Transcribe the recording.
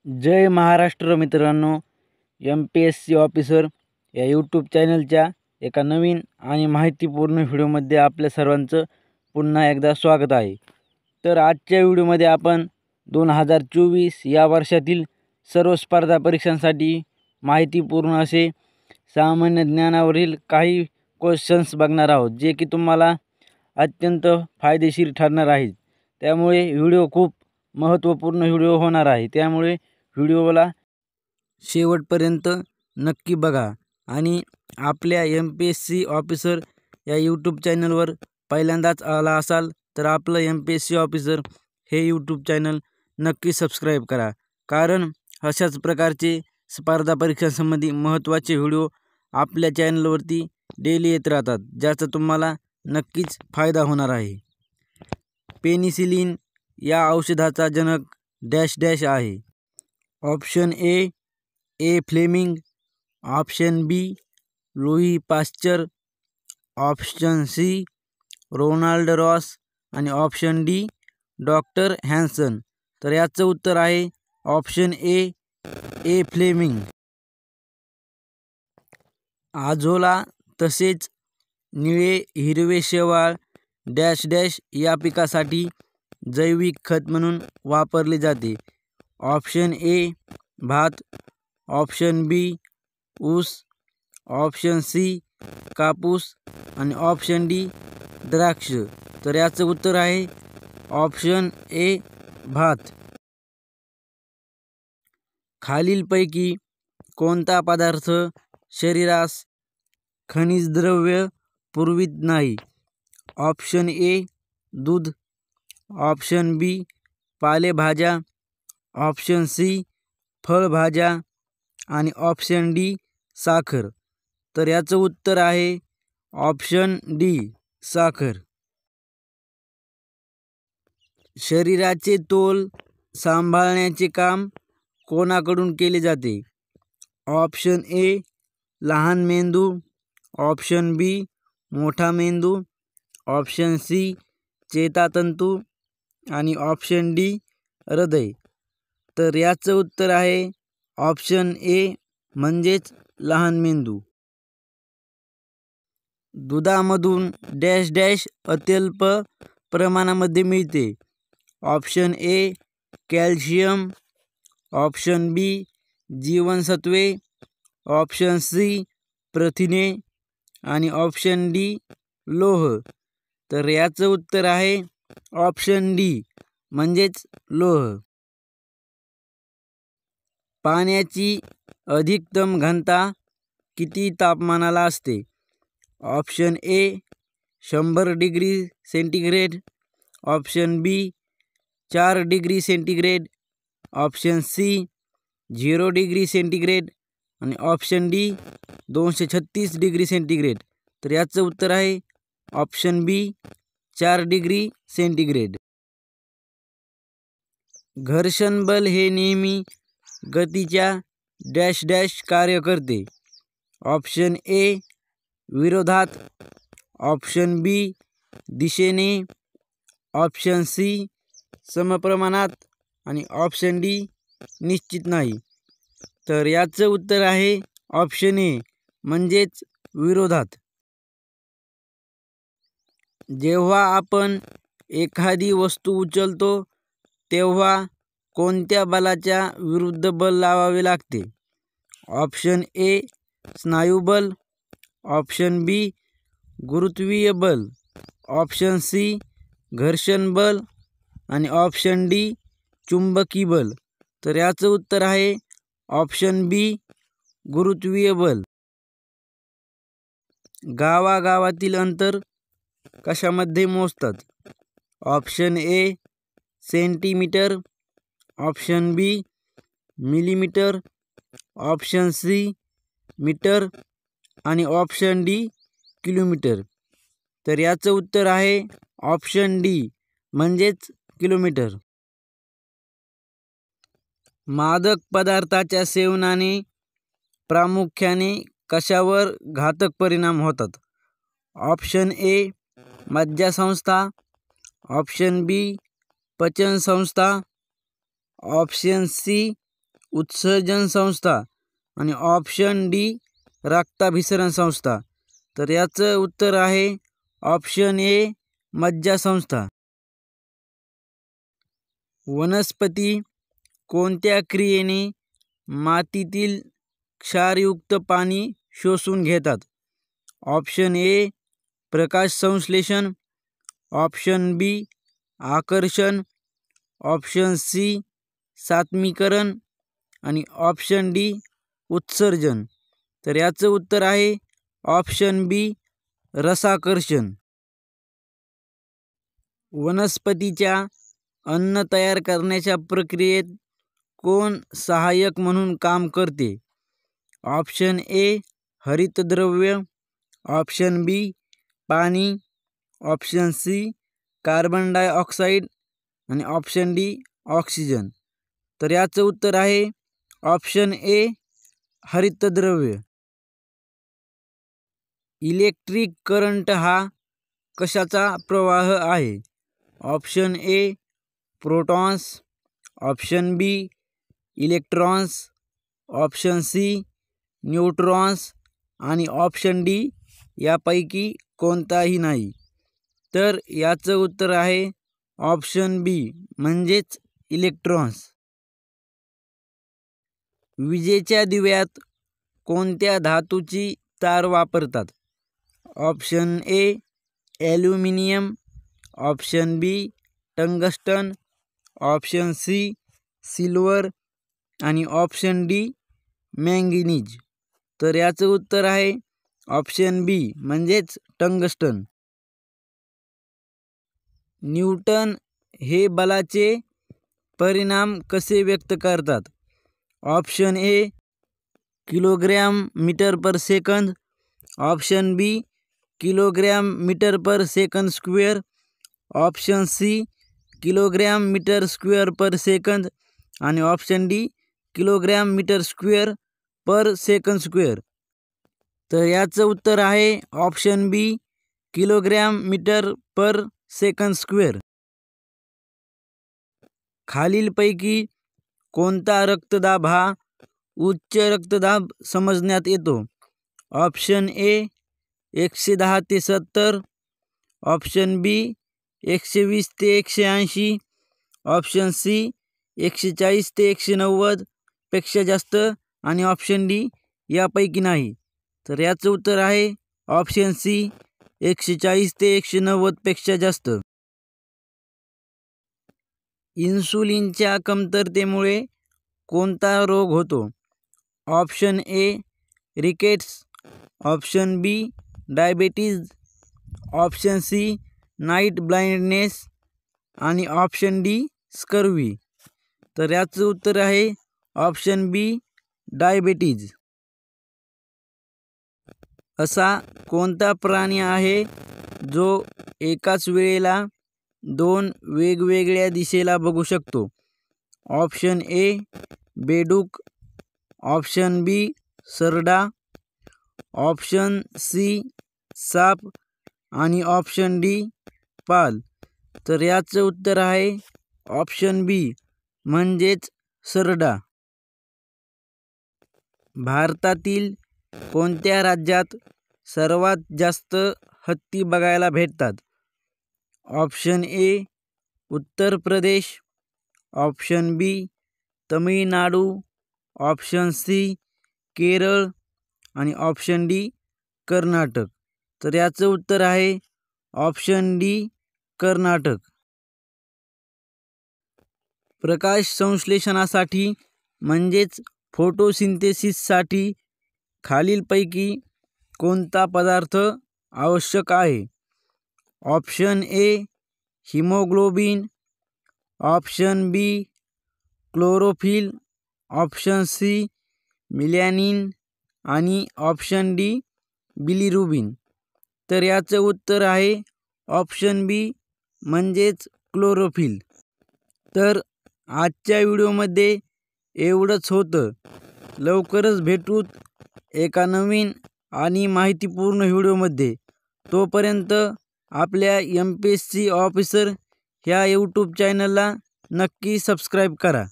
जय महाराष्ट्र मित्रांनो, MPSC officer या YouTube चॅनलच्या एका नवीन आणि माहितीपूर्ण व्हिडिओमध्ये आपल्या सर्वांचं पुन्हा एकदा स्वागत आहे. तर आजच्या व्हिडिओमध्ये आपण 2024 या वर्षातील सर्व स्पर्धा परीक्षांसाठी माहितीपूर्ण असे सामान्य ज्ञानावरील काही क्वेश्चन्स बघणार आहोत, जे की तुम्हाला अत्यंत फायदेशीर ठरणार आहेत. त्यामुळे व्हिडिओ खूप महत्त्वपूर्ण व्हिडिओ होणार आहे. त्यामुळे व्हिडिओला शेवटपर्यंत नक्की बघा आणि आपल्या MPSC ऑफिसर या यूट्यूब चॅनलवर पहिल्यांदाच आला असाल तर आपलं MPSC ऑफिसर हे यूट्यूब चॅनल नक्की सबस्क्राईब करा, कारण अशाच प्रकारचे स्पर्धा परीक्षांसंबंधी महत्त्वाचे व्हिडिओ आपल्या चॅनलवरती डेली येत राहतात, ज्याचा तुम्हाला नक्कीच फायदा होणार आहे. पेनिसिलिन या औषधाचा जनक डॅश डॅश आहे. Option A Fleming, option B Louis Pasteur, option C Ronald Ross आणि ऑप्शन डी डॉक्टर हॅन्सन. तर याचं उत्तर आहे ऑप्शन ए फ्लेमिंग. आझोला तसेच निळे हिरवे शेवाळ डॅश डॅश या पिकासाठी जैविक खत म्हणून वापरले जाते. ऑप्शन ए भात, ऑप्शन बी ऊस, ऑप्शन सी कापूस आणि ऑप्शन डी द्राक्ष. तर याचं उत्तर आहे ऑप्शन ए भात. खालीलपैकी कोणता पदार्थ शरीरास खनिज द्रव्य पुरवित नाही? ऑप्शन ए दूध, ऑप्शन बी पालेभाज्या, ऑप्शन सी फळभाज्या आणि ऑप्शन डी साखर. तर याचं उत्तर आहे ऑप्शन डी साखर. शरीराचे तोल सांभाळण्याचे काम कोणाकडून केले जाते? ऑप्शन ए लहान मेंदू, ऑप्शन बी मोठा मेंदू, ऑप्शन सी चेतातंतू आणि ऑप्शन डी हृदय. तर याचं उत्तर आहे ऑप्शन ए म्हणजेच लहान मेंदू. दुधामधून डॅश डॅश अत्यल्प प्रमाणामध्ये मिळते. ऑप्शन ए कॅल्शियम, ऑप्शन बी जीवनसत्वे, ऑप्शन सी प्रथिने आणि ऑप्शन डी लोह. तर याचं उत्तर आहे ऑप्शन डी म्हणजेच लोह. पाण्याची अधिकतम घनता किती तापमानाला असते? Option A 100 degree centigrade, option B 4 degree centigrade, option C 0 degree centigrade आणि ऑप्शन डी 236 डिग्री सेंटीग्रेड. तर याचं उत्तर आहे ऑप्शन बी 4 डिग्री सेंटीग्रेड. घर्षण बल हे नेहमी गतीच्या डॅश डॅश कार्य करते. ऑप्शन ए विरोधात, ऑप्शन बी दिशेने, ऑप्शन सी समप्रमाणात आणि ऑप्शन डी निश्चित नाही. तर याचं उत्तर आहे ऑप्शन ए म्हणजेच विरोधात. जेव्हा आपण एखादी वस्तू उचलतो तेव्हा कोणत्या बलाच्या विरुद्ध बल लावावे लागते? ऑप्शन ए स्नायुबल, ऑप्शन बी गुरुत्वीय बल, ऑप्शन सी घर्षण बल आणि ऑप्शन डी चुंबकी बल. तर याचं उत्तर आहे ऑप्शन बी गुरुत्वीय बल. गावागावातील अंतर कशामध्ये मोजतात? Option A centimetre, option B millimetre, option C metre आणि ऑप्शन डी किलोमीटर. तर याचं उत्तर आहे ऑप्शन डी म्हणजेच किलोमीटर. मादक पदार्थाच्या सेवनाने प्रामुख्याने कशावर घातक परिणाम होतात? ऑप्शन ए मज्जासंस्था, ऑप्शन बी पचनसंस्था, ऑप्शन सी उत्सर्जन संस्था आणि ऑप्शन डी रक्ताभिसरण संस्था. तर याचं उत्तर आहे ऑप्शन ए मज्जा संस्था. वनस्पती कोणत्या क्रियेने मातीतील क्षारयुक्त पाणी शोषून घेतात? ऑप्शन ए प्रकाश संश्लेषण, ऑप्शन बी आकर्षण, ऑप्शन सी सात्मीकरण आणि ऑप्शन डी उत्सर्जन. तर याचं उत्तर आहे ऑप्शन बी रसाकर्षण. वनस्पतीच्या अन्न तयार करण्याच्या प्रक्रियेत कोण सहाय्यक म्हणून काम करते? ऑप्शन ए हरितद्रव्य, ऑप्शन बी पाणी, ऑप्शन सी कार्बन डायऑक्साईड आणि ऑप्शन डी ऑक्सिजन. तर याचं उत्तर आहे ऑप्शन ए हरितद्रव्य. इलेक्ट्रिक करंट हा कशाचा प्रवाह आहे? Option A protons, option B electrons, option C neutrons आणि ऑप्शन डी यापैकी कोणताही नाही. तर याचं उत्तर आहे ऑप्शन बी म्हणजेच इलेक्ट्रॉन्स. विजेच्या दिव्यात कोणत्या धातूची तार वापरतात? Option A aluminium, option B tungsten, option C silver आणि ऑप्शन डी मॅंगनीज. तर याचं उत्तर आहे ऑप्शन बी म्हणजेच टंगस्टन. न्यूटन हे बलाचे परिणाम कसे व्यक्त करतात? Option A kilogram metre per second, option B kilogram metre per second square, option C kilogram metre square per second आणि option D kilogram metre square per second square. तर याचं उत्तर आहे option B kilogram metre per second square. खालीलपैकी कोणता रक्तदाब हा उच्च रक्तदाब समजण्यात येतो? ऑप्शन ए 110 ते 70, ऑप्शन बी 120 ते 180, ऑप्शन सी 140 ते 190 पेक्षा जास्त आणि ऑप्शन डी यापैकी नाही. तर याचं उत्तर आहे ऑप्शन सी 140 ते 190 पेक्षा जास्त. इन्सुलिनच्या कमतरतेमुळे कोणता रोग होतो? Option A rickets, option B diabetes, option C night blindness आणि ऑप्शन डी स्कर्वी. तर याचं उत्तर आहे ऑप्शन बी डायबिटीज. असा कोणता प्राणी आहे जो एकाच वेळेला 2 वेगवेगळ्या दिशेला बघू शकतो? ऑप्शन ए बेडूक, ऑप्शन बी सरडा, ऑप्शन सी साप आणि ऑप्शन डी पाल. तर याचं उत्तर आहे ऑप्शन बी म्हणजेच सरडा. भारतातील कोणत्या राज्यात सर्वात जास्त हत्ती बघायला भेटतात? Option A Uttar Pradesh, option B Tamil Nadu, option C Kerala आणि ऑप्शन डी कर्नाटक. तर याचं उत्तर आहे ऑप्शन डी कर्नाटक. प्रकाश संश्लेषणासाठी म्हणजेच फोटोसिंथेसिससाठी खालीलपैकी कोणता पदार्थ आवश्यक आहे? Option A haemoglobin, option B chlorophyll, option C melanin आणि ऑप्शन डी बिलिरुबिन. तर याचं उत्तर आहे ऑप्शन बी म्हणजेच क्लोरोफिल. तर आजच्या व्हिडिओमध्ये एवढंच होतं. लवकरच भेटू एका नवीन आणि माहितीपूर्ण व्हिडिओमध्ये. तोपर्यंत आपल्या MPSC ऑफिसर ह्या यूट्यूब चॅनलला नक्की सबस्क्राईब करा.